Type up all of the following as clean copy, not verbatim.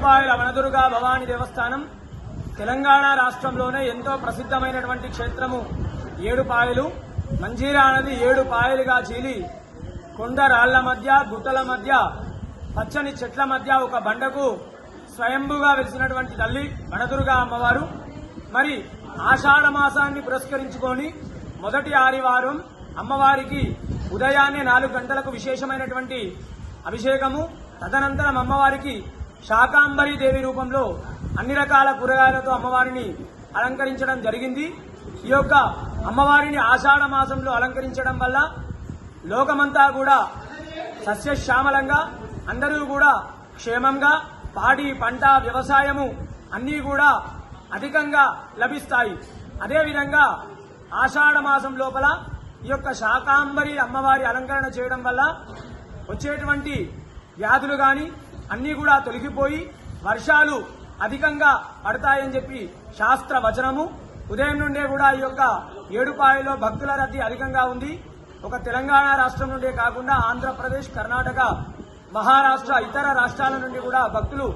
ఏడుపాయల వనదుర్గా భవానీ దేవస్థానం తెలంగాణ రాష్ట్రంలోనే ఎంతో ప్రసిద్ధమైనటువంటి క్షేత్రము. ఏడుపాయలు మంజీరా నది 7 పాయలుగా చీలి కొండ రాళ్ల మధ్య గుట్టల మధ్య పచ్చని చెట్ల మధ్య ఒక బండకు స్వయంభుగా వెలిసినటువంటి తల్లి వనదుర్గా అమ్మవారు. మరి ఆషాఢ మాసాన్ని పురస్కరించుకొని మొదటి ఆదివారం అమ్మవారికి ఉదయాన్నే 4 గంటలకు విశేషమైనటువంటి అభిషేకము. తదనంతరం అమ్మవారికి శాకాంబరి దేవి రూపంలో అన్ని రకాల కూరగాయలతో అమ్మవారిని అలంకరించడం జరిగింది. ఈ యొక్క అమ్మవారిని ఆషాఢ మాసంలో అలంకరించడం వల్ల లోకమంతా కూడా సస్యశ్యామలంగా, అందరూ కూడా క్షేమంగా, పాడి పంట వ్యవసాయము అన్నీ కూడా అధికంగా లభిస్తాయి. అదేవిధంగా ఆషాఢ మాసం లోపల ఈ యొక్క శాకాంబరి అమ్మవారి అలంకరణ చేయడం వల్ల వచ్చేటువంటి వ్యాధులు గాని అన్నీ కూడా తొలగిపోయి వర్షాలు అధికంగా పడతాయని చెప్పి శాస్త్ర వచనము. ఉదయం నుండే కూడా ఈ యొక్క ఏడుపాయలో భక్తుల రద్దీ అధికంగా ఉంది. ఒక తెలంగాణ రాష్ట్రం నుండే కాకుండా ఆంధ్రప్రదేశ్, కర్ణాటక, మహారాష్ట్ర, ఇతర రాష్ట్రాల నుండి కూడా భక్తులు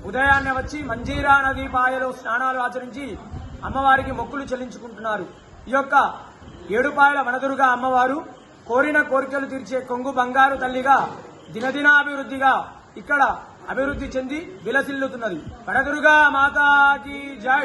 ఉదయాన్నే వచ్చి మంజీరా నదీ పాయలో స్నానాలు ఆచరించి అమ్మవారికి మొక్కులు చెల్లించుకుంటున్నారు. ఈ యొక్క ఏడుపాయల వనదుర్గా అమ్మవారు కోరిన కోరికలు తీర్చే కొంగు బంగారు తల్లిగా దినదినాభివృద్ధిగా ఇక్కడ అభివృద్ధి చెంది విలసిల్లుతున్నది. వనదుర్గా మాతాకి జై.